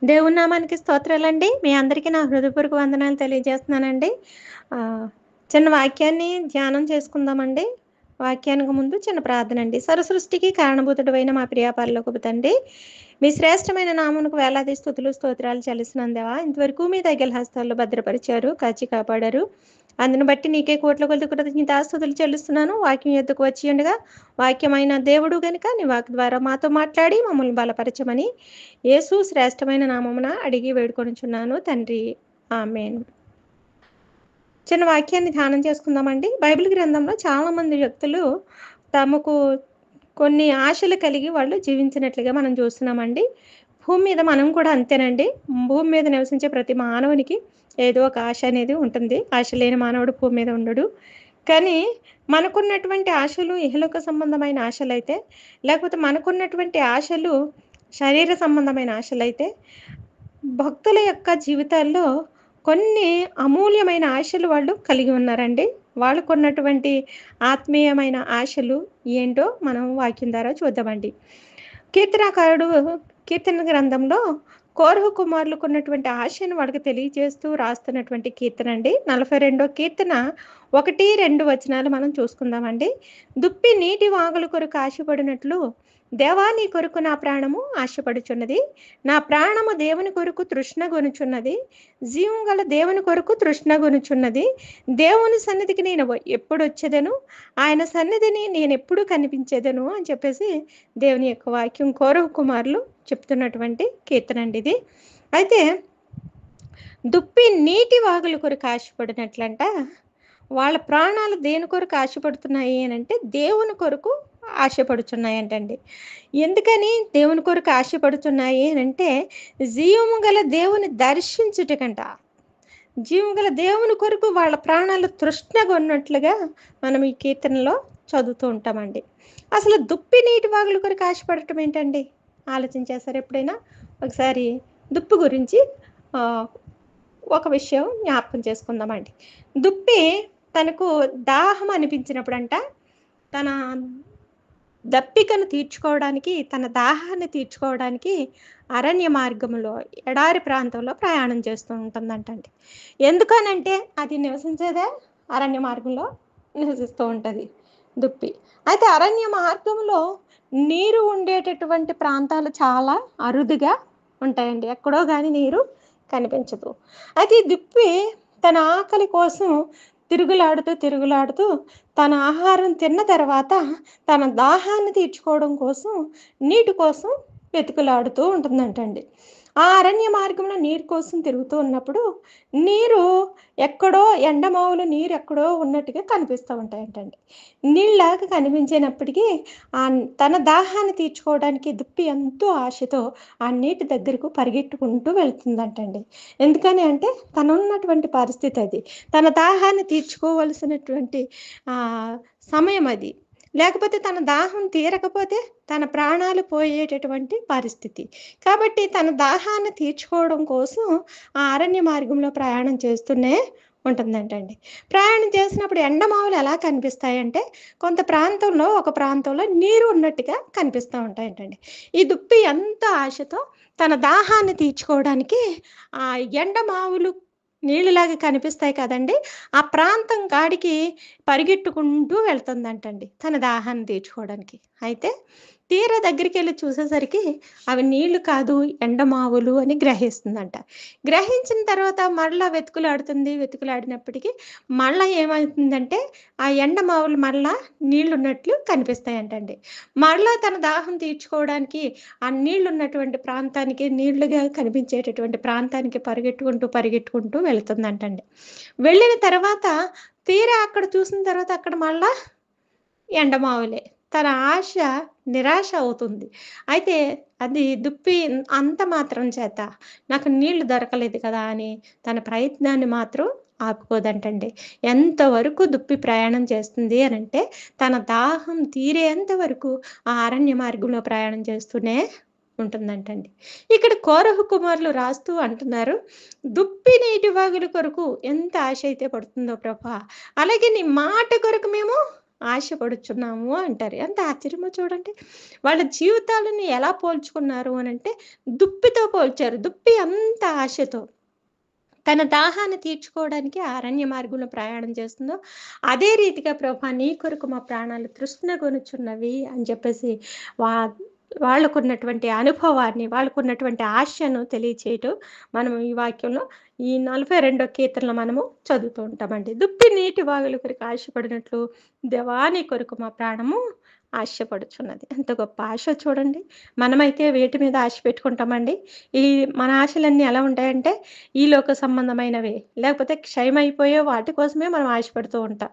దేవుని నామానికి స్తోత్రాలండి. మీ అందరికీ నా హృదయపూర్వక వందనాలు తెలియజేస్తున్నానండి. ఆహ్, చిన్న వాక్యాన్ని ధ్యానం చేసుకుందామండి. వాక్యానికి ముందు చిన్న ప్రార్థనండి. సర్వసృష్టికి కారణభూతుడవైన మా ప్రియ పరలోకపు తండ్రి, మీ శ్రేష్టమైన నామమునకు వేలాది స్తుతులు, స్తోత్రాలు చెల్లిస్తున్నాను దేవా. ఇంతవరకు మీ దయగల హస్తాల్లో భద్రపరిచారు, కాచి కాపాడారు. అందును బట్టి నీకే కోట్ల కొలది కృతజ్ఞతాస్తుతులు చెల్లిస్తున్నాను. వాక్యం యొద్దకు వచ్చియుండగా, వాక్యమైన దేవుడు గనుక నీ వాక్ ద్వారా మాతో మాట్లాడి మమ్మల్ని బలపరచమని యేసు శ్రేష్టమైన నామమున అడిగి వేడుకొనుచున్నాను తండ్రి. ఆమేన్. చిన్న వాక్యాన్ని ధ్యానం చేసుకుందామండి. బైబిల్ గ్రంథంలో చాలామంది వ్యక్తులు తమకు కొన్ని ఆశలు కలిగి వాళ్ళు జీవించినట్లుగా మనం చూస్తున్నామండి. భూమి మీద మనం కూడా అంతేనండి. భూమి మీద నివసించే ప్రతి మానవునికి ఏదో ఒక ఆశ అనేది ఉంటుంది. ఆశ లేని మానవుడు భూమి మీద ఉండడు. కానీ మనకున్నటువంటి ఆశలు ఇహలోక సంబంధమైన ఆశలైతే, లేకపోతే మనకున్నటువంటి ఆశలు శరీర సంబంధమైన ఆశలైతే, భక్తుల యొక్క జీవితాల్లో కొన్ని అమూల్యమైన ఆశలు వాళ్ళు కలిగి ఉన్నారండి. వాళ్ళకున్నటువంటి ఆత్మీయమైన ఆశలు ఏంటో మనం వాక్యం ద్వారా చూద్దామండి. కీర్తనాకారుడు కీర్తన గ్రంథంలో కోరహు కుమారులకు ఉన్నటువంటి ఆశను వాళ్ళకి తెలియజేస్తూ రాస్తున్నటువంటి కీర్తన అండి. 42 కీర్తన 1, 2 వచనాలు మనం చూసుకుందామండి. దుప్పి నీటి వాగుల కొరకు ఆశపడినట్లు దేవా నీ కొరకు నా ప్రాణము ఆశపడుచున్నది. నా ప్రాణము దేవుని కొరకు తృష్ణగొనుచున్నది. జీవం గల దేవుని కొరకు తృష్ణగొనుచున్నది. దేవుని సన్నిధికి నేను ఎప్పుడు వచ్చేదను, ఆయన సన్నిధిని నేను ఎప్పుడు కనిపించేదను అని చెప్పేసి దేవుని యొక్క వాక్యం కోరహు కుమారులు చెప్తున్నటువంటి కీర్తన అండి ఇది. అయితే దుప్పి నీటి వాగుల కొరకు ఆశపడినట్లంట వాళ్ళ ప్రాణాలు దేని కొరకు ఆశపడుతున్నాయి అని అంటే దేవుని కొరకు ఆశపడుచున్నాయంటండి. ఎందుకని దేవుని కొరకు ఆశపడుతున్నాయి అని అంటే జీవము గల దేవుని దర్శించుటకంట. జీవము గల దేవుని కొరకు వాళ్ళ ప్రాణాలు తృష్ణగా ఉన్నట్లుగా మనం ఈ కీర్తనలో చదువుతూ ఉంటామండి. అసలు దుప్పి నీటి వాగుల కొరకు ఆశపడటం ఏంటండి? ఆలోచించేసారు ఎప్పుడైనా? ఒకసారి దుప్పి గురించి ఒక విషయం జ్ఞాపకం చేసుకుందామండి. దుప్పి తనకు దాహం అనిపించినప్పుడంట తన దప్పికను తీర్చుకోవడానికి, తన దాహాన్ని తీర్చుకోవడానికి అరణ్య మార్గంలో, ఎడారి ప్రాంతంలో ప్రయాణం చేస్తూ ఉంటుందంటండి. ఎందుకనంటే అది నివసించేదే అరణ్య మార్గంలో నివసిస్తూ ఉంటుంది దుప్పి. అయితే అరణ్య మార్గంలో నీరు ఉండేటటువంటి ప్రాంతాలు చాలా అరుదుగా ఉంటాయండి. ఎక్కడో కానీ నీరు కనిపించదు. అయితే ఈ దుప్పి తన ఆకలి కోసం తిరుగులాడుతూ తన ఆహారం తిన్న తర్వాత తన దాహాన్ని తీర్చుకోవడం కోసం నీటి కోసం వెతుకులాడుతూ ఉంటుందంటండి. ఆ అరణ్య మార్గంలో నీరు కోసం తిరుగుతూ ఉన్నప్పుడు నీరు ఎక్కడో ఎండమావులు నీరు ఎక్కడో ఉన్నట్టుగా కనిపిస్తూ ఉంటాయంటండి. నీళ్ళలాగా కనిపించినప్పటికీ తన దాహాన్ని తీర్చుకోవడానికి దుప్పి ఎంతో ఆశతో ఆ నీటి దగ్గరకు పరిగెట్టుకుంటూ వెళ్తుందంటండి. ఎందుకని అంటే తనున్నటువంటి పరిస్థితి అది. తన దాహాన్ని తీర్చుకోవలసినటువంటి సమయం అది. లేకపోతే తన దాహం తీరకపోతే తన ప్రాణాలు పోయేటటువంటి పరిస్థితి. కాబట్టి తన దాహాన్ని తీర్చుకోవడం కోసం ఆ అరణ్య మార్గంలో ప్రయాణం చేస్తూనే ఉంటుందంటండి. ప్రయాణం చేసినప్పుడు ఎండమావులు ఎలా కనిపిస్తాయంటే ఒక ప్రాంతంలో నీరు ఉన్నట్టుగా కనిపిస్తూ ఉంటాయంటండి. ఈ దుప్పి ఎంతో ఆశతో తన దాహాన్ని తీర్చుకోవడానికి ఆ ఎండమావులు నీళ్ళలాగా కనిపిస్తాయి కదండి, ఆ ప్రాంతం కాడికి పరిగెట్టుకుంటూ వెళ్తుందంటండి తన దాహాన్ని తీర్చుకోవడానికి. అయితే తీరా దగ్గరికి వెళ్ళి చూసేసరికి అవి నీళ్లు కాదు, ఎండమావులు అని గ్రహిస్తుందంట. గ్రహించిన తర్వాత మరలా వెతుకులాడినప్పటికీ మళ్ళా ఏమవుతుందంటే ఆ ఎండమావులు మరలా నీళ్లు ఉన్నట్లు కనిపిస్తాయంటండి. మరలా తన దాహం తీర్చుకోవడానికి ఆ నీళ్లున్నటువంటి ప్రాంతానికి, నీళ్లుగా కనిపించేటటువంటి ప్రాంతానికి పరిగెట్టుకుంటూ వెళుతుందంటండి. వెళ్ళిన తర్వాత తీరా అక్కడ చూసిన తర్వాత అక్కడ మళ్ళా ఎండమావులే. తన ఆశ నిరాశ అవుతుంది. అయితే అది దుప్పి అంత మాత్రం చేత నాకు నీళ్లు దొరకలేదు కదా అని తన ప్రయత్నాన్ని మాత్రం ఆపుకోదంటండి. ఎంతవరకు దుప్పి ప్రయాణం చేస్తుంది అనంటే తన దాహం తీరేంత వరకు ఆ అరణ్య మార్గంలో ప్రయాణం చేస్తూనే ఉంటుందంటండి. ఇక్కడ కోరహు కుమారులు రాస్తూ అంటున్నారు, దుప్పి నీటి వాగుల కొరకు ఎంత ఆశ అయితే పడుతుందో ప్రభా, అలాగే నీ మాట కొరకు మేము ఆశపడుచున్నాము అంటారు. ఎంత ఆశ్చర్యమో చూడండి. వాళ్ళ జీవితాలను ఎలా పోల్చుకున్నారు అనంటే దుప్పితో పోల్చారు. దుప్పి అంత ఆశతో తన దాహాన్ని తీర్చుకోవడానికి ఆ అరణ్య మార్గంలో ప్రయాణం చేస్తుందో, అదే రీతిగా ప్రభా నీ కొరకు మా ప్రాణాలు తృష్ణగొనుచున్నవి అని చెప్పేసి వా వాళ్ళకున్నటువంటి అనుభవాన్ని, వాళ్ళకున్నటువంటి ఆశను తెలియచేయటం మనం ఈ వాక్యంలో ఈ 42 కీర్తనలో మనము చదువుతూ ఉంటామండి. దుప్పి నీటి వాగుల కొరకు ఆశపడినట్లు దేవా నీ కొరకు మా ప్రాణము ఆశపడుచున్నది. ఎంత గొప్ప ఆశ చూడండి. మనమైతే వేటి మీద ఆశ పెట్టుకుంటామండి? ఈ మన ఆశలన్నీ ఎలా ఉంటాయంటే ఈ లోక సంబంధమైనవే. లేకపోతే క్షయమైపోయే వాటి కోసమే మనం ఆశపడుతూ ఉంటాం.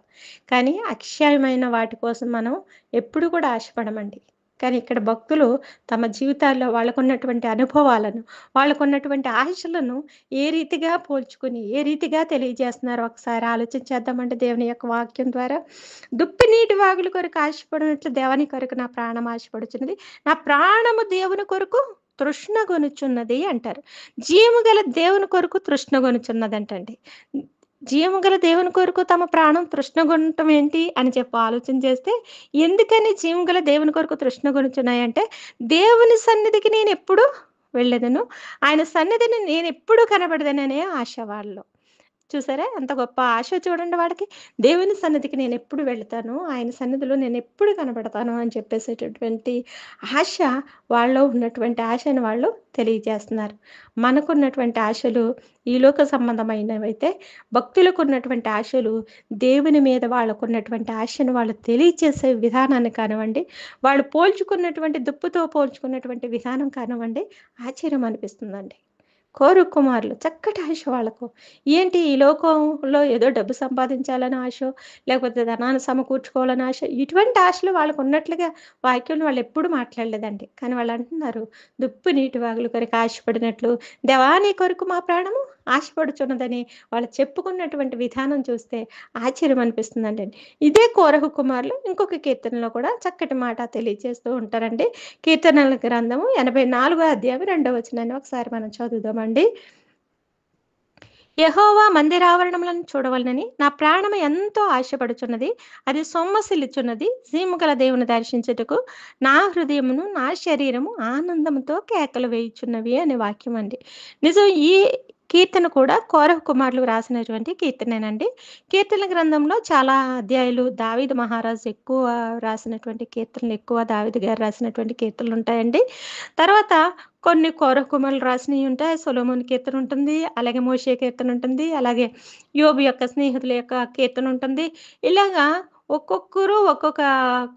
కానీ అక్షయమైన వాటి కోసం మనం ఎప్పుడు కూడా ఆశపడమండి. కానీ ఇక్కడ భక్తులు తమ జీవితాల్లో వాళ్ళకున్నటువంటి అనుభవాలను, వాళ్ళకున్నటువంటి ఆశలను ఏ రీతిగా పోల్చుకుని, ఏ రీతిగా తెలియజేస్తున్నారో ఒకసారి ఆలోచించేద్దామండి దేవుని యొక్క వాక్యం ద్వారా. దుప్పి నీటి వాగుల కొరకు ఆశపడినట్లు దేవని కొరకు నా ప్రాణం ఆశపడుచున్నది. నా ప్రాణము దేవుని కొరకు తృష్ణగొనుచున్నది అంటారు. జీవము గల దేవుని కొరకు తృష్ణగొనుచున్నదంటండి. జీవము గల దేవుని కొరకు తమ ప్రాణం తృష్ణగొనటం ఏంటి అని చెప్పి ఆలోచన చేస్తే, ఎందుకని జీవము గల దేవుని కొరకు తృష్ణగొనుచున్నాయంటే, దేవుని సన్నిధికి నేనెప్పుడు వెళ్ళెదను. ఆయన సన్నిధిని నేనెప్పుడు కనబడదననే ఆశ వాళ్ళలో. చూసారా? ఎంత గొప్ప ఆశ చూడండి వాడికి. దేవుని సన్నిధికి నేనెప్పుడు వెళ్తాను, ఆయన సన్నిధిలో నేనెప్పుడు కనబడతాను అని చెప్పేసేటటువంటి ఆశ వాళ్ళలో ఉన్నటువంటి ఆశను వాళ్ళు తెలియజేస్తున్నారు. మనకున్నటువంటి ఆశలు ఈ లోక సంబంధమైనవైతే, భక్తులకున్నటువంటి ఆశలు దేవుని మీద వాళ్ళకున్నటువంటి ఆశను వాళ్ళు తెలియచేసే విధానాన్ని కానివ్వండి, వాళ్ళు పోల్చుకున్నటువంటి దుప్పుతో పోల్చుకున్నటువంటి విధానం కానివ్వండి, ఆశ్చర్యం అనిపిస్తుందండి. కోరు కుమారులు చక్కటి ఆశ వాళ్ళకు. ఏంటి ఈ లోకంలో ఏదో డబ్బు సంపాదించాలని ఆశో, లేకపోతే ధనాన్ని సమకూర్చుకోవాలని ఆశ, ఇటువంటి ఆశలు వాళ్ళకున్నట్లుగా వాక్యంలో వాళ్ళెప్పుడు మాట్లాడలేదండి. కానీ వాళ్ళంటున్నారు, "దుప్పి నీటి వాగుల కొరకు ఆశపడినట్లు, దేవా నీ కొరకు మా ప్రాణము ఆశపడుచున్నదని" వాళ్ళు చెప్పుకున్నటువంటి విధానం చూస్తే ఆశ్చర్యం అనిపిస్తుందండి. ఇదే కోరహు కుమారులు ఇంకొక కీర్తనలో కూడా చక్కటి మాట తెలియజేస్తూ ఉంటారండి. కీర్తనల గ్రంథము 84 అధ్యాయం 2వ వచనాన్ని ఒకసారి మనం చదువుదామండి. యెహోవా మందిరావరణములను చూడవలెనని నా ప్రాణము ఎంతో ఆశపడుచున్నది. అది సొమ్మసిల్లుచున్నది. జీవముగల దేవుని దర్శించుటకు నా హృదయమును, నా శరీరము ఆనందముతో కేకలు వేయుచున్నవి అనే వాక్యం అండి. నిజం ఈ కీర్తన కూడా కోరహు కుమారులు రాసినటువంటి కీర్తనేనండి. కీర్తనల గ్రంథంలో చాలా అధ్యాయాలు దావీదు మహారాజు ఎక్కువ రాసినటువంటి కీర్తనలు, ఎక్కువ దావీదు గారు రాసినటువంటి కీర్తనలు ఉంటాయండి. తర్వాత కొన్ని కోరహు కుమారులు రాసినయి ఉంటాయి. సొలొమోను కీర్తన ఉంటుంది. అలాగే మోషే కీర్తన ఉంటుంది. అలాగే యోబు యొక్క స్నేహితుల యొక్క కీర్తన ఉంటుంది. ఇలాగా ఒక్కొక్కరు ఒక్కొక్క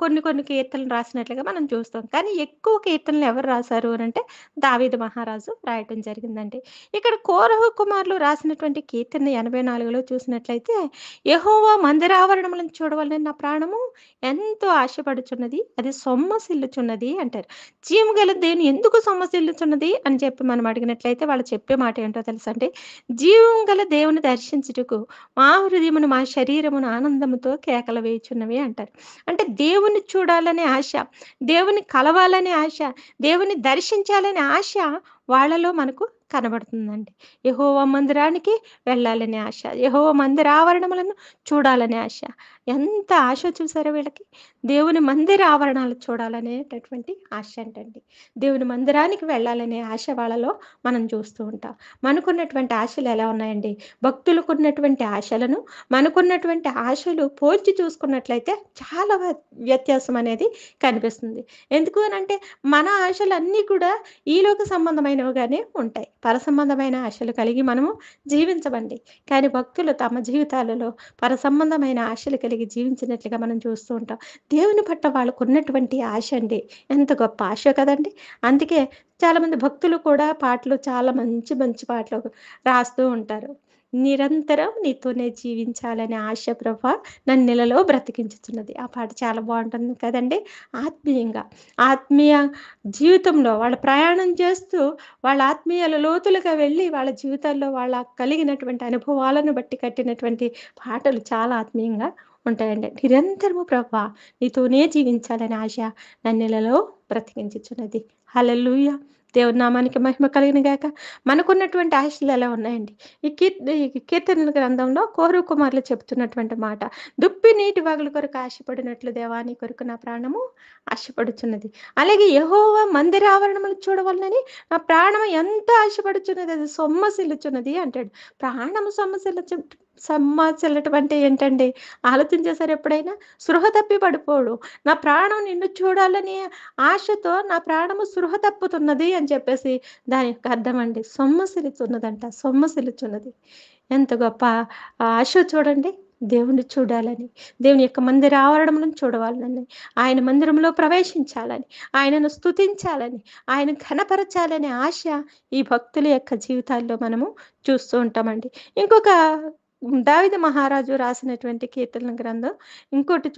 కొన్ని కొన్ని కీర్తనలు రాసినట్లుగా మనం చూస్తాం. కానీ ఎక్కువ కీర్తనలు ఎవరు రాశారు అనంటే దావీదు మహారాజు రాయటం జరిగిందండి. ఇక్కడ కోరహు కుమారులు రాసినటువంటి కీర్తన 84లో చూసినట్లయితే, యెహోవా మందిరావరణములను చూడవలెనని నా ప్రాణము ఎంతో ఆశపడుచున్నది. అది సొమ్మసిల్లుచున్నది అంటారు. జీవము గల దేవుని ఎందుకు సొమ్మసిల్లుచున్నది అని చెప్పి మనం అడిగినట్లయితే వాళ్ళు చెప్పే మాట ఏంటో తెలుసా అండి? జీవం గల దేవుని దర్శించుటకు మా హృదయమును, మా శరీరమును ఆనందముతో కేకలు వేయుచున్నవి అంటారు. అంటే దేవుని చూడాలనే ఆశ, దేవుని కలవాలనే ఆశ, దేవుని దర్శించాలనే ఆశ వాళ్ళలో మనకు కనబడుతుందండి. యెహోవా మందిరానికి వెళ్ళాలనే ఆశ, యెహోవా మందిర ఆవరణములను చూడాలనే ఆశ. ఎంత ఆశ చూసారా వీళ్ళకి? దేవుని మందిర ఆవరణాలు చూడాలనేటటువంటి ఆశ అంటండి. దేవుని మందిరానికి వెళ్ళాలనే ఆశ వాళ్ళలో మనం చూస్తూ ఉంటాం. మనకున్నటువంటి ఆశలు ఎలా ఉన్నాయండి? భక్తులకున్నటువంటి ఆశలను, మనకున్నటువంటి ఆశలు పోల్చి చూసుకున్నట్లయితే చాలా వ్యత్యాసం అనేది కనిపిస్తుంది. ఎందుకు అనంటే మన ఆశలన్నీ కూడా ఈ లోక సంబంధమైనవిగానే ఉంటాయి. పర సంబంధమైన ఆశలు కలిగి మనము జీవించమండి. కానీ భక్తులు తమ జీవితాలలో పర సంబంధమైన ఆశలు కలిగి జీవించినట్లుగా మనం చూస్తూ ఉంటాం. దేవుని పట్ల వాళ్ళకున్నటువంటి ఆశ అండి. ఎంత గొప్ప ఆశ కదండీ! అందుకే చాలామంది భక్తులు కూడా పాటలు చాలా మంచి మంచి పాటలు రాస్తూ ఉంటారు. నిరంతరం నీతోనే జీవించాలనే ఆశ ప్రభా నన్నిలలో బ్రతికించుచున్నది. ఆ పాట చాలా బావుంటుంది కదండీ! ఆత్మీయంగా, ఆత్మీయ జీవితంలో వాళ్ళు ప్రయాణం చేస్తూ వాళ్ళ ఆత్మీయ లోతులుగా వెళ్ళి వాళ్ళ జీవితాల్లో వాళ్ళ కలిగినటువంటి అనుభవాలను బట్టి కట్టినటువంటి పాటలు చాలా ఆత్మీయంగా ఉంటాయండి. నిరంతరము ప్రభా నీతోనే జీవించాలనే ఆశ నన్నిలలో బ్రతికించుచున్నది. హల్లెలూయా! దేవుని నామానికి మహిమ కలుగును గాక. మనకున్నటువంటి ఆశలు ఎలా ఉన్నాయండి? ఈ కీర్తనల గ్రంథంలో కోరు కుమారులు చెప్తున్నటువంటి మాట. "దుప్పి నీటి వాగుల కొరకు ఆశపడినట్లు దేవా నీ కొరకు నా ప్రాణము ఆశపడుచున్నది. అలాగే యెహోవా మందిర ఆవరణములు చూడవలెనని నా ప్రాణము ఎంతో ఆశపడుచున్నది. అది సొమ్మసిల్లుచున్నది" అంటాడు. ప్రాణము సొమ్మసిల్లటం అంటే ఏంటండి? ఆలోచన చేసారా ఎప్పుడైనా? స్పృహ తప్పి పడిపోడు. నా ప్రాణం నిన్ను చూడాలని ఆశతో నా ప్రాణము స్పృహ తప్పుతున్నది అని చెప్పేసి దాని యొక్క అర్థమండి. సొమ్మసిల్లుచున్నదంట. సొమ్మసిల్లుచున్నది. ఎంత గొప్ప ఆశ చూడండి. దేవుణ్ణి చూడాలని, దేవుని యొక్క మందిర ఆవరణములను చూడవాలని, ఆయన మందిరంలో ప్రవేశించాలని, ఆయనను స్తుతించాలని, ఆయన ఘనపరచాలనే ఆశ ఈ భక్తుల యొక్క జీవితాల్లో మనము చూస్తూ ఉంటామండి. ఇంకొక దావీదు మహారాజు రాసినటువంటి కీర్తనల గ్రంథం ఇంకోటి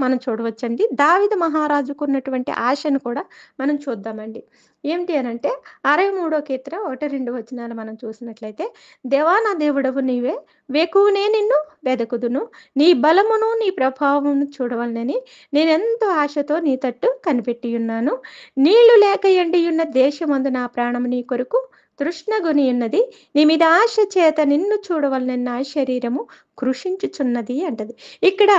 మనం చూడవచ్చండి. దావీదు మహారాజుకున్నటువంటి ఆశను కూడా మనం చూద్దామండి. ఏంటి అనంటే 63 కీర్తన 1, 2 వచనాలు మనం చూసినట్లయితే, "దేవా నా దేవుడవు నీవే, వేకువనే నిన్ను వెదకుదును. నీ బలమును, నీ ప్రభావమును చూడవలెనని నేనెంతో ఆశతో నీ తట్టు కనిపెట్టియున్నాను. నీళ్లు లేక ఎండియున్న దేశమందు నా ప్రాణము నీ కొరకు తృష్ణగొనియున్నది. నీ మీద ఆశ చేత నిన్ను చూడవలెనని నా శరీరము కృషించుచున్నది" అంటది. ఇక్కడ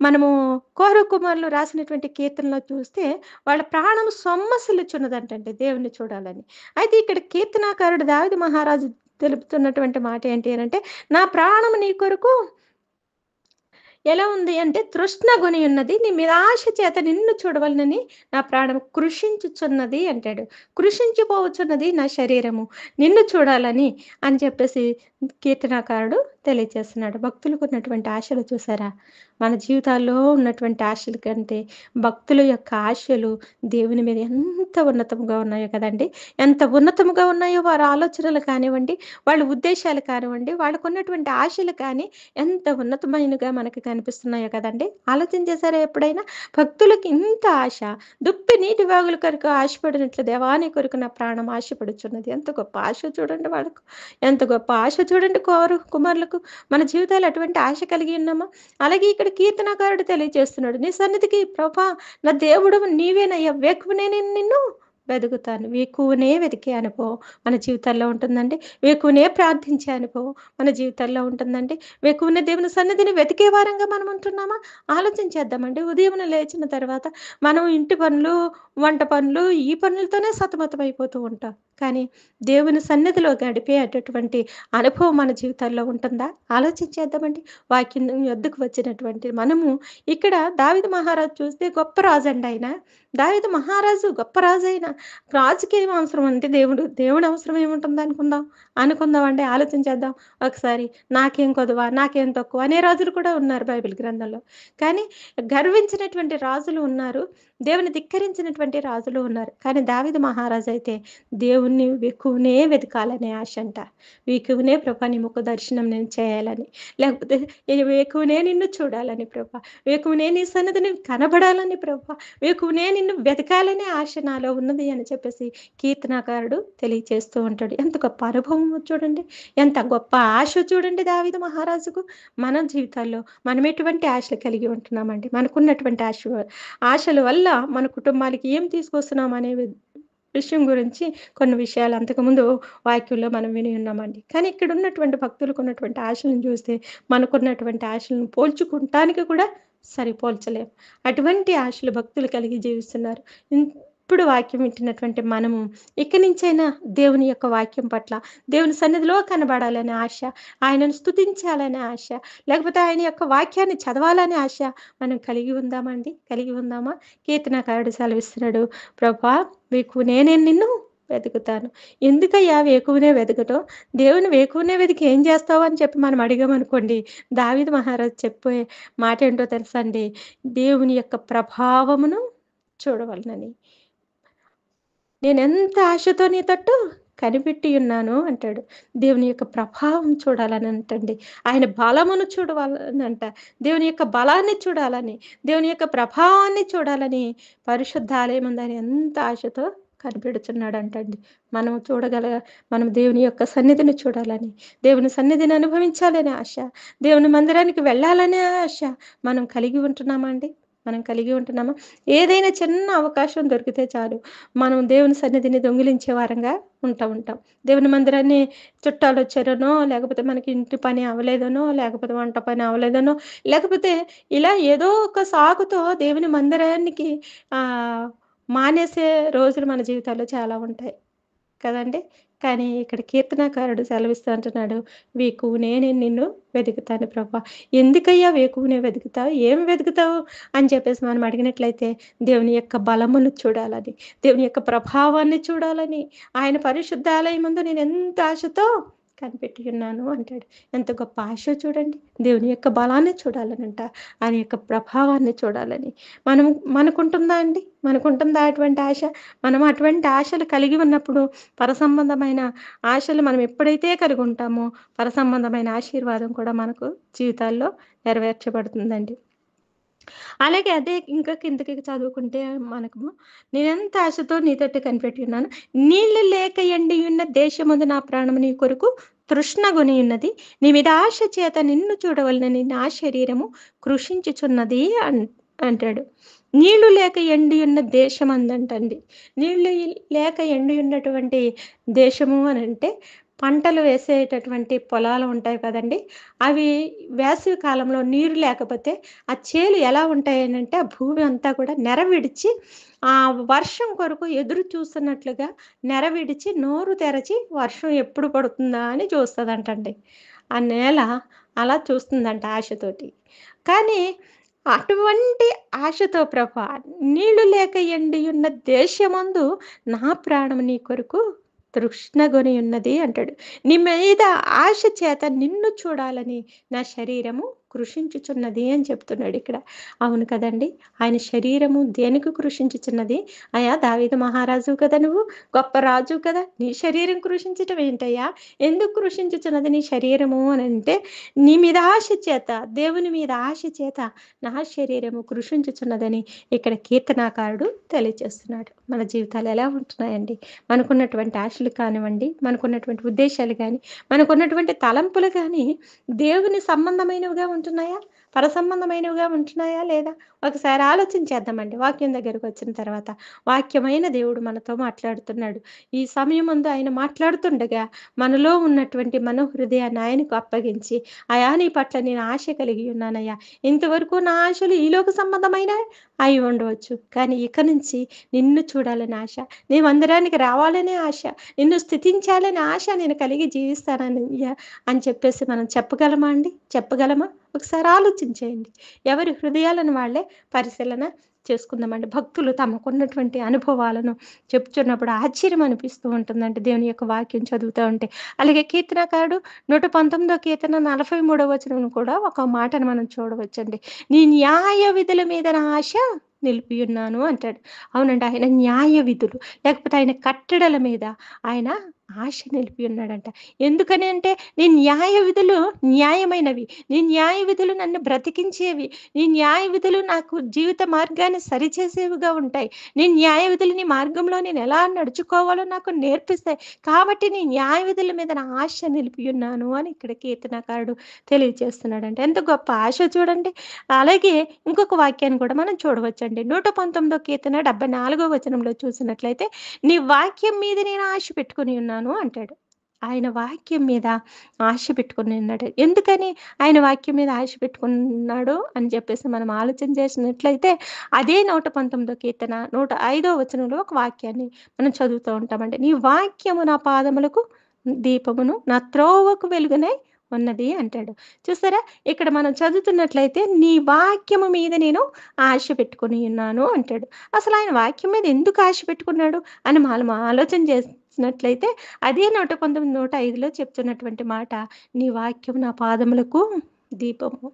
మనము కోరహు కుమారులు రాసినటువంటి కీర్తనలో చూస్తే వాళ్ళ ప్రాణం సొమ్మసిల్లుచున్నదంటండి దేవుణ్ణి చూడాలని. అయితే ఇక్కడ కీర్తనాకారుడు దావీదు మహారాజు తెలుపుతున్నటువంటి మాట ఏంటి అనంటే, నా ప్రాణము నీ కొరకు ఎలా ఉంది అంటే తృష్ణగొని ఉన్నది. నీ మీద ఆశ చేత నిన్ను చూడవలనని నా ప్రాణం కృషించుచున్నది అంటాడు. కృషించిపోవచ్చున్నది నా శరీరము నిన్ను చూడాలని అని చెప్పేసి కీర్తనాకారుడు తెలియజేస్తున్నాడు. భక్తులకు ఉన్నటువంటి ఆశలు చూసారా? మన జీవితాల్లో ఉన్నటువంటి ఆశల కంటే భక్తుల యొక్క ఆశలు దేవుని మీద ఎంత ఉన్నతంగా ఉన్నాయో కదండీ! ఎంత ఉన్నతంగా ఉన్నాయో వారి ఆలోచనలు కానివ్వండి, వాళ్ళ ఉద్దేశాలు కానివ్వండి, వాళ్ళకున్నటువంటి ఆశలు కానీ ఎంత ఉన్నతమైనగా మనకు కనిపిస్తున్నాయో కదండీ! ఆలోచన చేశారా ఎప్పుడైనా? భక్తులకి ఇంత ఆశ, దుప్పి నీటి వాగుల కొరకు ఆశపడినట్లు దేవాని కొరకు నా ప్రాణం ఆశపడుచున్నది. ఎంత గొప్ప ఆశ చూడండి వాళ్ళకు. ఎంత గొప్ప ఆశ చూడండి కుమారులకు. మన జీవితాలు అటువంటి ఆశ కలిగి ఉన్నామా? అలాగే ఇక్కడ కీర్తనకారుడు తెలియజేస్తున్నాడు. నీ సన్నిధికి ప్రభా నా దేవుడవు నీవేనయ్యా, వేకువనే నేను నిన్ను వెతుకుతాను. వేకువనే వెతికే అనుభవం మన జీవితాల్లో ఉంటుందండి. వేకువనే ప్రార్థించే అనుభవం మన జీవితాల్లో ఉంటుందండి. వేకువనే దేవుని సన్నిధిని వెతికే వారంగా మనం ఉంటున్నామా? ఆలోచన చేద్దామండి. ఉదయమున లేచిన తర్వాత మనం ఇంటి పనులు, వంట పనులు, ఈ పనులతోనే సతమతమైపోతూ ఉంటాం. కానీ దేవుని సన్నిధిలో గడిపేటటువంటి అనుభవం మన జీవితాల్లో ఉంటుందా? ఆలోచన చేద్దామండి. వాక్యం యొద్దకు వచ్చినటువంటి మనము ఇక్కడ దావీదు మహారాజు చూస్తే గొప్ప రాజండి ఆయన. దావీదు మహారాజు గొప్ప రాజైన రాజుకి ఏం అవసరం అంటే దేవుడి అవసరం ఏముంటుంది అనుకుందామండి. ఆలోచన చేద్దాం ఒకసారి. నాకేం కొదువ, నాకేం తక్కువ అనే రాజులు కూడా ఉన్నారు బైబిల్ గ్రంథంలో. కానీ గర్వించినటువంటి రాజులు ఉన్నారు. దేవుని ధిక్కరించినటువంటి రాజులు ఉన్నారు. కానీ దావీదు మహారాజు అయితే దేవుణ్ణి వెకువనే వెతకాలనే ఆశ అంట. వేకువనే ప్రభా నీ ముఖ దర్శనం నేను చేయాలని, లేకపోతే వేకువనే నిన్ను చూడాలని ప్రభా, వేకువనే నీ సన్నిధిని కనబడాలని ప్రభా, వేకువనే నిన్ను వెతకాలనే ఆశ నాలో ఉన్నది అని చెప్పేసి కీర్తనాకారుడు తెలియచేస్తూ ఉంటాడు. ఎంత గొప్ప అనుభవం చూడండి, ఎంత గొప్ప ఆశ చూడండి దావీదు మహారాజుకు. మన జీవితాల్లో మనం ఎటువంటి ఆశలు కలిగి ఉంటున్నామండి? మనకున్నటువంటి ఆశల వల్ల మన కుటుంబాలకి ఏం తీసుకొస్తున్నాం అనే విషయం గురించి కొన్ని విషయాలు అంతకుముందు వాక్యంలో మనం విని ఉన్నామండి. కానీ ఇక్కడ ఉన్నటువంటి భక్తులకు ఉన్నటువంటి ఆశలను చూస్తే మనకున్నటువంటి ఆశలను పోల్చుకుంటానికి కూడా సరిపోల్చలేం. అటువంటి ఆశలు భక్తులు కలిగి జీవిస్తున్నారు. ఇప్పుడు వాక్యం వింటున్నటువంటి మనము ఇక నుంచైనా దేవుని యొక్క వాక్యం పట్ల, దేవుని సన్నిధిలో కనబడాలనే ఆశ, ఆయనను స్తుతించాలనే ఆశ, లేకపోతే ఆయన యొక్క వాక్యాన్ని చదవాలనే ఆశ మనం కలిగి ఉందామండి? కలిగి ఉందామా? కీర్తనకారుడు సెలవిస్తున్నాడు, ప్రభా వేకువనే నేను నిన్ను వెతుకుతాను. ఎందుకయ్యా వేకువనే వెతకటం? దేవుని వేకువనే వెతికి ఏం చేస్తావు అని చెప్పి మనం అడిగామనుకోండి, దావీదు మహారాజు చెప్పే మాట ఏంటో తెలుసా అండి? దేవుని యొక్క ప్రభావమును చూడవలనని. నేనెంత ఆశతో నీ తట్టు కనిపెట్టి ఉన్నాను అంటాడు. దేవుని యొక్క ప్రభావం చూడాలని అంటండి. ఆయన బలమును చూడవాలనంట. దేవుని యొక్క బలాన్ని చూడాలని, దేవుని యొక్క ప్రభావాన్ని చూడాలని పరిశుద్ధాలయం ఉందని ఎంత ఆశతో కనిపెడుతున్నాడంటండి. మనం దేవుని యొక్క సన్నిధిని చూడాలని, దేవుని సన్నిధిని అనుభవించాలనే ఆశ, దేవుని మందిరానికి వెళ్ళాలనే ఆశ మనం కలిగి ఉంటున్నామండి? మనం కలిగి ఉంటున్నామా? ఏదైనా చిన్న అవకాశం దొరికితే చాలు, మనం దేవుని సన్నిధిని దొంగిలించే వారంగా ఉంటాం. దేవుని మందిరాన్ని చుట్టాలొచ్చారనో, లేకపోతే మనకి ఇంటి పని అవ్వలేదనో, లేకపోతే వంట పని అవ్వలేదనో, లేకపోతే ఇలా ఏదో ఒక సాకుతో దేవుని మందిరానికి ఆహ్, మానేసే రోజులు మన జీవితాల్లో చాలా ఉంటాయి. కదండీ! కానీ ఇక్కడ కీర్తనాకారుడు సెలవిస్తూ అంటున్నాడు, "వేకువనే నేను నిన్ను వెతుకుతాను ప్రభా." ఎందుకయ్యా వేకువనే వెతుకుతావు? ఏం వెతుకుతావు? అని చెప్పేసి మనం అడిగినట్లయితే, దేవుని యొక్క బలమును చూడాలని, దేవుని యొక్క ప్రభావాన్ని చూడాలని, ఆయన పరిశుద్ధాలయమందు నేనెంత ఆశతో కనిపెట్టి ఉన్నాను అంటాడు. ఎంత గొప్ప ఆశో చూడండి. దేవుని యొక్క బలాన్ని చూడాలనంట. ఆయన యొక్క ప్రభావాన్ని చూడాలని. మనం మనకుంటుందా అండి? మనకుంటుందా అటువంటి ఆశ? మనం అటువంటి ఆశలు కలిగి ఉన్నప్పుడు పరసంబంధమైన ఆశలు మనం ఎప్పుడైతే కలిగి ఉంటామో, పరసంబంధమైన ఆశీర్వాదం కూడా మనకు జీవితాల్లో నెరవేర్చబడుతుందండి. అలాగే అదే ఇంకా కిందకి చదువుకుంటే మనకు నేనెంత ఆశతో నీ తట్టు కనిపెట్టియున్నాను. నీళ్లు లేక ఎండియున్న దేశమందు నా ప్రాణము నీ కొరకు తృష్ణగొని ఉన్నది. నీ మీద ఆశ చేత నిన్ను చూడవలనని నా శరీరము కృషించుచున్నది అంటాడు. నీళ్లు లేక ఎండియున్న దేశమందంటండి. నీళ్లు లేక ఎండియున్నటువంటి దేశము అనంటే పంటలు వేసేటటువంటి పొలాలు ఉంటాయి కదండీ! అవి వేసవి కాలంలో నీరు లేకపోతే ఆ చేలు ఎలా ఉంటాయనంటే, ఆ భూమి అంతా కూడా నెర విడిచి వర్షం కొరకు ఎదురు చూస్తున్నట్లుగా నెర విడిచి, నోరు తెరచి వర్షం ఎప్పుడు పడుతుందా అని చూస్తదంటండి. ఆ నేల అలా చూస్తుందంట ఆశతోటి. కానీ అటువంటి ఆశతో ప్రభా నీళ్లు లేక ఎండియున్న దేశమందు నా ప్రాణం నీ కొరకు తృష్ణగొని ఉన్నది అంటాడు. నీ మీద ఆశ చేత నిన్ను చూడాలని నా శరీరము కృషించుచున్నది అని చెప్తున్నాడిక్కడ. అవును కదండీ! ఆయన శరీరము దేనికి కృషించుచున్నది? అయ్యా! దావీదు మహారాజువు కదా నువ్వు, గొప్ప రాజువు కదా! నీ శరీరం కృషించటం ఏంటయ్యా? ఎందుకు కృషించుచున్నది నీ శరీరము అనంటే, నీ మీద ఆశ చేత, దేవుని మీద ఆశ చేత నా శరీరము కృషించుచున్నదని ఇక్కడ కీర్తనాకారుడు తెలియజేస్తున్నాడు. మన జీవితాలు ఎలా ఉంటున్నాయండి? మనకున్నటువంటి ఆశలు కానివ్వండి, మనకున్నటువంటి ఉద్దేశాలు గాని, మనకున్నటువంటి తలంపులు గాని దేవుని సంబంధమైనవిగా ఉంటున్నాయా? పరసంబంధమైనవిగా ఉంటున్నాయా లేదా? ఒకసారి ఆలోచించేద్దామండి వాక్యం దగ్గరకొచ్చిన తర్వాత. వాక్యమైన దేవుడు మనతో మాట్లాడుతున్నాడు. ఈ సమయమందు ఆయన మాట్లాడుతుండగా మనలో ఉన్నటువంటి మనోహృదయాన్ని ఆయనకు అప్పగించి, అయా! నీ పట్ల నేను ఆశ కలిగి ఉన్నానయ్యా. ఇంతవరకు నా ఆశలు ఈ లోక సంబంధమైనవే అయి ఉండవచ్చు. కానీ ఇక నుంచి నిన్ను చూడాలని ఆశ, నీ మందిరానికి రావాలనే ఆశ, నిన్ను స్తుతించాలనే ఆశ నేను కలిగి జీవిస్తానయ్యా అని చెప్పేసి మనం చెప్పగలమా అండి? చెప్పగలమా? ఒకసారి ఆలోచించేయండి. ఎవరి హృదయాలను వాళ్ళే పరిశీలన చేసుకుందామండి. భక్తులు తమకున్నటువంటి అనుభవాలను చెప్తున్నప్పుడు ఆశ్చర్యం అనిపిస్తూ ఉంటుందండి దేవుని యొక్క వాక్యం చదువుతా ఉంటే. అలాగే కీర్తనకారుడు 119 కీర్తన 43 వచనం కూడా ఒక మాటను మనం చూడవచ్చండి. నీ న్యాయ విధుల మీద నా ఆశ నిలిపియున్నాను అంటాడు. అవునండి. ఆయన న్యాయ విధులు లేకపోతే ఆయన కట్టడల మీద ఆయన ఆశ నిలిపి ఉన్నాడంట. ఎందుకని అంటే నీ న్యాయ విధులు న్యాయమైనవి. నీ న్యాయ విధులు నన్ను బ్రతికించేవి. నీ న్యాయ విధులు నాకు జీవిత మార్గాన్ని సరిచేసేవిగా ఉంటాయి. నీ న్యాయ విధులు నీ మార్గంలో నేను ఎలా నడుచుకోవాలో నాకు నేర్పిస్తాయి. కాబట్టి నీ న్యాయ విధుల మీద నా ఆశ నిలిపి ఉన్నాను అని ఇక్కడ కీర్తనకారుడు తెలియజేస్తున్నాడంట. ఎంత గొప్ప ఆశ చూడండి. అలాగే ఇంకొక వాక్యాన్ని కూడా మనం చూడవచ్చండి. 119 కీర్తన 74 వచనంలో చూసినట్లయితే, నీ వాక్యం మీద నేను ఆశ పెట్టుకొని ఉన్నాను అంటాడు. ఆయన వాక్యం మీద ఆశ పెట్టుకొని ఉన్నాడు. ఎందుకని ఆయన వాక్యం మీద ఆశ పెట్టుకున్నాడు అని చెప్పేసి మనం ఆలోచన చేసినట్లయితే, అదే 119 కీర్తన 105 వచనంలో ఒక వాక్యాన్ని మనం చదువుతూ ఉంటామండి. నీ వాక్యము నా పాదములకు దీపమును, నా త్రోవకు వెలుగునై ఉన్నది అంటాడు. చూసారా? ఇక్కడ మనం చదువుతున్నట్లయితే నీ వాక్యము మీద నేను ఆశ పెట్టుకొని ఉన్నాను అంటాడు. అసలు ఆయన వాక్యం మీద ఎందుకు ఆశ పెట్టుకున్నాడు అని మనం ఆలోచన చేసినట్లయితే అదే 119, 105లో చెప్తున్నటువంటి మాట, నీ వాక్యం నా పాదములకు దీపము,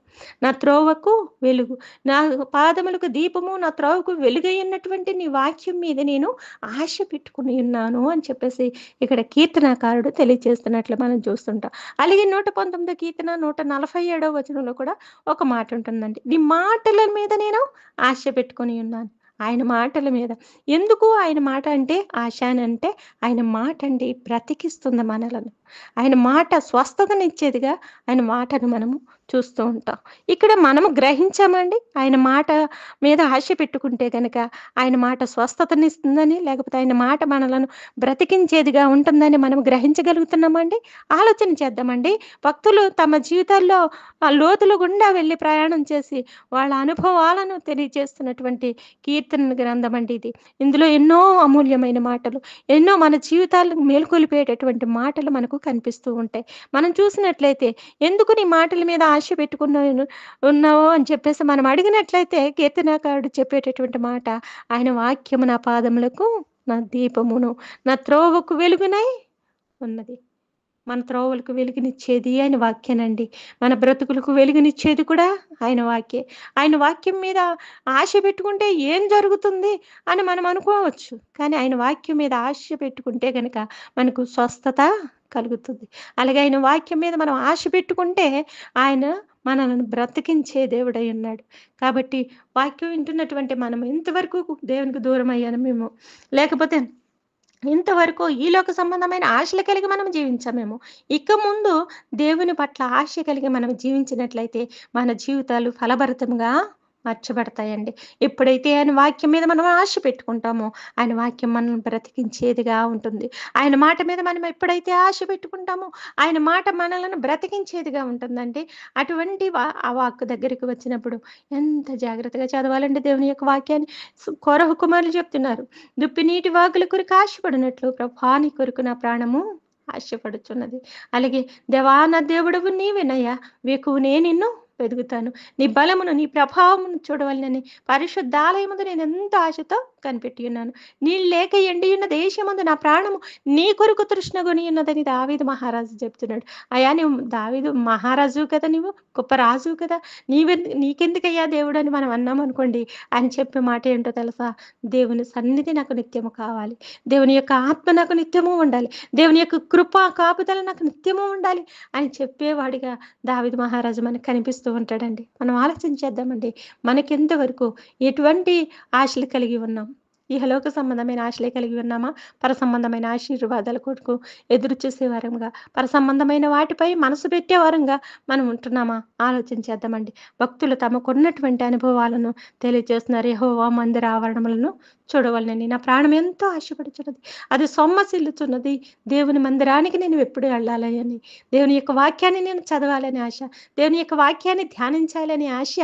నా త్రోవకు వెలుగు. నా పాదములకు దీపము, నా త్రోవకు వెలుగైయున్నటువంటి నీ వాక్యం మీద నేను ఆశ పెట్టుకొని ఉన్నాను అని చెప్పేసి ఇక్కడ కీర్తనాకారుడు తెలియజేస్తున్నట్లు మనం చూస్తుంటాం. అలాగే 119 కీర్తన 147 వచనంలో కూడా ఒక మాట ఉంటుందండి. నీ మాటల మీద నేను ఆశ పెట్టుకొని ఉన్నాను. ఆయన మాటల మీద. ఎందుకు ఆయన మాట అంటే ఆశ అనంటే ఆయన మాట బ్రతికిస్తుంది మనలను. ఆయన మాట స్వస్థతనిచ్చేదిగా ఆయన మాటను మనము చూస్తూ ఉంటాం. ఇక్కడ మనము గ్రహించామండి. ఆయన మాట మీద ఆశ పెట్టుకుంటే గనక, ఆయన మాట స్వస్థతనిస్తుందని, లేకపోతే ఆయన మాట మనలను బ్రతికించేదిగా ఉంటుందని మనం గ్రహించగలుగుతున్నామండి? ఆలోచన చేద్దామండి. భక్తులు తమ జీవితాల్లో లోతుల గుండా వెళ్లి ప్రయాణం చేసి, వాళ్ళ అనుభవాలను తెలియజేస్తున్నటువంటి కీర్తన గ్రంథమండి ఇది. ఇందులో ఎన్నో అమూల్యమైన మాటలు, ఎన్నో మన జీవితాలను మేలుకొలిపేటటువంటి మాటలు మనకు కనిపిస్తూ ఉంటాయి. మనం చూసినట్లయితే ఎందుకు నీ మాటల మీద ఆశ ఉన్నావు అని చెప్పేసి మనం అడిగినట్లయితే కీర్తనకారుడు చెప్పేటటువంటి మాట, ఆయన వాక్యము నా పాదములకు నా దీపమును, నా త్రోవకు వెలుగునై ఉన్నది. మన త్రోవలకు వెలుగునిచ్చేది ఆయన వాక్యేనండి. మన బ్రతుకులకు వెలుగునిచ్చేది కూడా ఆయన వాక్యే. ఆయన వాక్యం మీద ఆశ పెట్టుకుంటే ఏం జరుగుతుంది అని మనం అనుకోవచ్చు. కానీ ఆయన వాక్యం మీద ఆశ పెట్టుకుంటే గనక మనకు స్వస్థత కలుగుతుంది. అలాగే ఆయన వాక్యం మీద మనం ఆశ పెట్టుకుంటే ఆయన మనలను బ్రతికించే దేవుడై ఉన్నాడు. కాబట్టి వాక్యం వింటున్నటువంటి మనం ఇంతవరకు దేవునికి దూరం అయ్యామేమో, లేకపోతే ఇంతవరకు ఈ లోక సంబంధమైన ఆశలు కలిగి మనం జీవించామేమో. ఇక ముందు దేవుని పట్ల ఆశ కలిగి మనం జీవించినట్లయితే మన జీవితాలు ఫలభరితంగా మార్చబడతాయండి. ఎప్పుడైతే ఆయన వాక్యం మీద మనం ఆశ పెట్టుకుంటామో, ఆయన వాక్యం మనల్ని బ్రతికించేదిగా ఉంటుంది. ఆయన మాట మీద మనం ఎప్పుడైతే ఆశ పెట్టుకుంటామో, ఆయన మాట మనలను బ్రతికించేదిగా ఉంటుందండి. అటువంటి ఆ వాక్కు దగ్గరికి వచ్చినప్పుడు ఎంత జాగ్రత్తగా చదవాలండి దేవుని యొక్క వాక్యాన్ని. కొరహు కుమారులు చెప్తున్నారు, దుప్పి నీటి వాగుల కొరకు ఆశపడినట్లు ప్రభా నీ కొరకు నా ప్రాణము ఆశపడుచున్నది. అలాగే దేవా నా దేవుడవు నీవేనయ్యా, వేకువనే నిన్ను వెదుగుతాను. నీ బలమును, నీ ప్రభావమును చూడవలనని పరిశుద్ధాలయముందు నేను ఎంతో ఆశతో కనిపెట్టి ఉన్నాను. నీళ్ళు లేక ఎండియున్న దేశమందు నా ప్రాణము నీ కొరకు తృష్ణగొని ఉన్నదని దావీదు మహారాజు చెప్తున్నాడు. అయ్యా నువ్వు దావీదు మహారాజు కదా, నువ్వు గొప్ప రాజు కదా, నీకెందుకయ్యా దేవుడు అని మనం అన్నాం అనుకోండి, ఆయన చెప్పే మాట ఏంటో తెలుసా? దేవుని సన్నిధి నాకు నిత్యము కావాలి, దేవుని యొక్క ఆత్మ నాకు నిత్యము ఉండాలి, దేవుని యొక్క కృప కాపుదల నాకు నిత్యము ఉండాలి అని చెప్పేవాడిగా దావీదు మహారాజు మనకు కనిపిస్తూ ఉంటాడండి. మనం ఆలోచించేద్దామండి, మనకెంతవరకు ఎటువంటి ఆశలు కలిగి ఉన్నాం? ఇహలోక సంబంధమైన ఆశలే కలిగి ఉన్నామా? పర సంబంధమైన ఆశీర్వాదాల కొరకు ఎదురు చూసేవారంగా, పర సంబంధమైన వాటిపై మనసు పెట్టేవారంగా మనం ఉంటున్నామా? ఆలోచించేద్దామండి. భక్తులు తమకున్నటువంటి అనుభవాలను తెలియజేస్తున్నారు. యెహోవా మందిర ఆవరణములను చూడవలనని నా ప్రాణం ఎంతో ఆశపడుచున్నది, అది సొమ్మసిల్లుచున్నది. దేవుని మందిరానికి నేను ఎప్పుడు వెళ్ళాలని, దేవుని యొక్క వాక్యాన్ని నేను చదవాలని ఆశ, దేవుని యొక్క వాక్యాన్ని ధ్యానించాలని ఆశ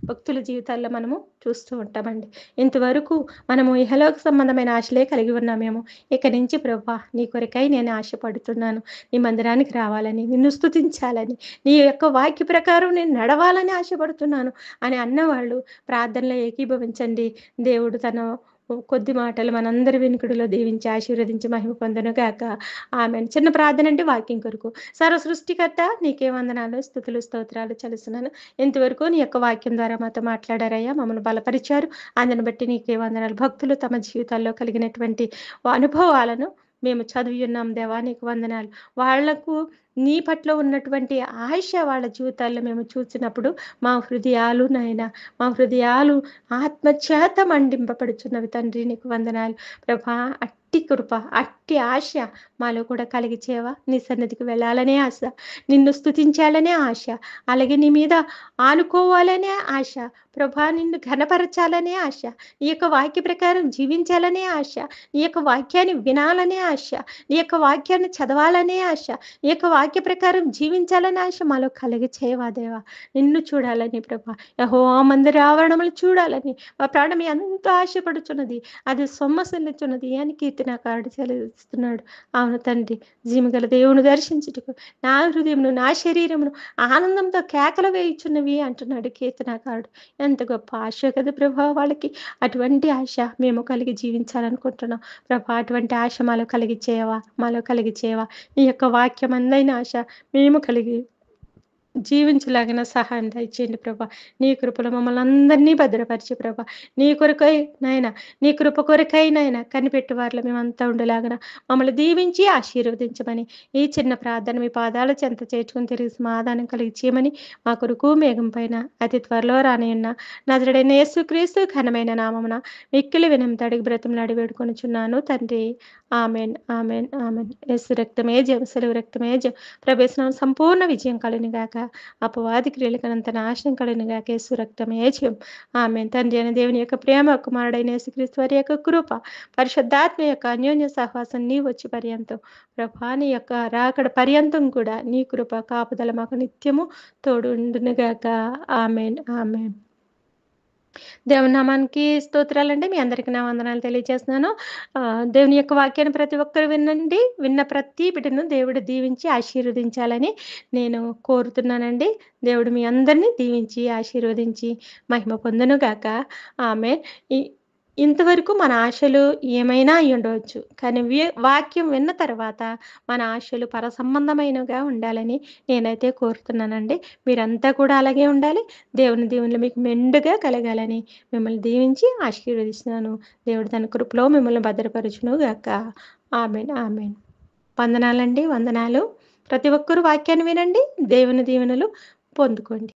భక్తుల జీవితాల్లో మనము చూస్తూ ఉంటామండి. ఇంతవరకు మనము ఇహలోక సంబంధమైన ఆశలే కలిగి ఉన్నామేమో, ఇక నుంచి ప్రభువా నీ కొరకై నేను ఆశపడుతున్నాను, నీ మందిరానికి రావాలని, నిన్ను స్తుతించాలని, నీ యొక్క వాక్య ప్రకారం నేను నడవాలని ఆశపడుతున్నాను అని అన్నవాళ్ళు ప్రార్థనలో ఏకీభవించండి. దేవుడు తన కొద్ది మాటలు మనందరి వెనుకడిలో దీవించి ఆశీర్వదించి మహిమ పొందును గాక. ఆమేన్. చిన్న ప్రార్థన అండి వాక్యం కొరకు. సర్వ సృష్టికర్త నీకే వందనాలు, స్తుతులు, స్తోత్రాలు చెల్లిస్తున్నాను. ఇంతవరకు నీ యొక్క వాక్యం ద్వారా మాతో మాట్లాడారయ్యా, మమ్మల్ని బలపరిచారు. అందుని బట్టి నీకే వందనాలు. భక్తులు తమ జీవితాల్లో కలిగినటువంటి అనుభవాలను మేము చదివి ఉన్నాం దేవా, నీకు వందనాలు. వాళ్లకు నీ పట్ల ఉన్నటువంటి ఆశ వాళ్ళ జీవితాల్లో మేము చూసినప్పుడు మా హృదయాలు నాయనా, మా హృదయాలు ఆత్మచేత మండింపబడుచున్నవి తండ్రి, నీకు వందనాలు ప్రభా. అట్టి కృప, అట్టి ఆశ మాలో కూడా కలిగిచేవా? నీ సన్నిధికి వెళ్ళాలనే ఆశ, నిన్ను స్తుతించాలనే ఆశ, అలాగే నీ మీద ఆనుకోవాలనే ఆశ ప్రభా, నిన్ను ఘనపరచాలనే ఆశ, నీ యొక్క వాక్య ప్రకారం జీవించాలనే ఆశ, నీ యొక్క వాక్యాన్ని వినాలనే ఆశ, నీ యొక్క వాక్యాన్ని చదవాలనే ఆశ, నీ యొక్క వాక్య ప్రకారం జీవించాలనే ఆశ మాలో కలిగి చేయవా దేవా. నిన్ను చూడాలని ప్రభా, యెహోవా మందిర ఆవరణములు చూడాలని మా ప్రాణం ఎంతో ఆశపడుచున్నది, అది సొమ్మసిల్లుచున్నది అని కీర్తనకారుడు చెల్లిస్తున్నాడు. అవును తండ్రి, జీవగల దేవుని దర్శించుటకు నా హృదయమును, నా శరీరమును ఆనందంతో కేకలు వేయుచున్నవి అంటున్నాడు కీర్తనకారుడు. ఎంత గొప్ప ఆశ కదా ప్రభా వాళ్ళకి. అటువంటి ఆశ మేము కలిగి జీవించాలనుకుంటున్నాం ప్రభా. అటువంటి ఆశ మాలో కలిగి చేయవా, మాలో కలిగి చేయవా. నీ యొక్క వాక్యం అందైన ఆశ మేము కలిగి జీవించలాగిన సహాయం దయచేయండి ప్రభా. నీ కృపలో మమ్మల్ని అందరినీ భద్రపరిచి ప్రభా, నీ కొరకై నాయన, నీ కృప కొరకై నాయన కనిపెట్టు వారిలో మేమంతా ఉండేలాగన మమ్మల్ని దీవించి ఆశీర్వదించమని ఈ చిన్న ప్రార్థన మీ పాదాల చెంత చేర్చుకుని తిరిగి సమాధానం కలిగి చేయమని మా కొరకు మేఘం పైన అతి త్వరలో రానియున్న నజరుడైన యేసుక్రీస్తు ఘనమైన నామమున మిక్కిలి వినంత అడిగి బ్రతిమలాడి వేడుకొనుచున్నాను తండ్రి. Amen, amen, amen. యేసు రక్తమే జయం, సెలవు రక్తమే జయం. ప్రవేశనం సంపూర్ణ విజయం కలుగును గాక. అపవాది క్రియలకనంత నాశనం కలుగునుగాక. యేసు రక్తమే జయం. ఆమేన్. తండ్రి అయిన దేవుని యొక్క ప్రేమ, కుమారుడైన యేసుక్రీస్తు వారి యొక్క కృప, పరిశుద్ధాత్మ యొక్క అన్యోన్య సహవాసం నీవొచ్చి పర్యంతం ప్రభా నీ యొక్క రాకడ పర్యంతం కూడా నీ కృప కాపుదల మాకు నిత్యము తోడు ఉండునుగాక. ఆమేన్. ఆమేన్. దేవుని నామానికి స్తోత్రాలండి. మీ అందరికి నా వందనాలు తెలియజేస్తున్నాను. దేవుని యొక్క వాక్యాన్ని ప్రతి ఒక్కరు వినండి. విన్న ప్రతి బిడ్డను దేవుడు దీవించి ఆశీర్వదించాలని నేను కోరుతున్నానండి. దేవుడు మీ అందరిని దీవించి, ఆశీర్వదించి మహిమ పొందునుగాక. ఆమేన్. ఇ ఇంతవరకు మన ఆశలు ఏమైనా అయ్యుండవచ్చు. కానీ వాక్యం విన్న తర్వాత మన ఆశలు పరసంబంధమైనవిగా ఉండాలని నేనైతే కోరుతున్నానండి. మీరంతా కూడా అలాగే ఉండాలి. దేవుని దీవెనలు మీకు మెండుగా కలగాలని మిమ్మల్ని దీవించి ఆశీర్వదిస్తున్నాను. దేవుడు తన కృపలో మిమ్మల్ని భద్రపరచునుగాక. ఆమేన్. ఆమేన్. వందనాలండి. వందనాలు. ప్రతి ఒక్కరు వాక్యాన్ని వినండి. దేవుని దీవెనలు పొందుకోండి.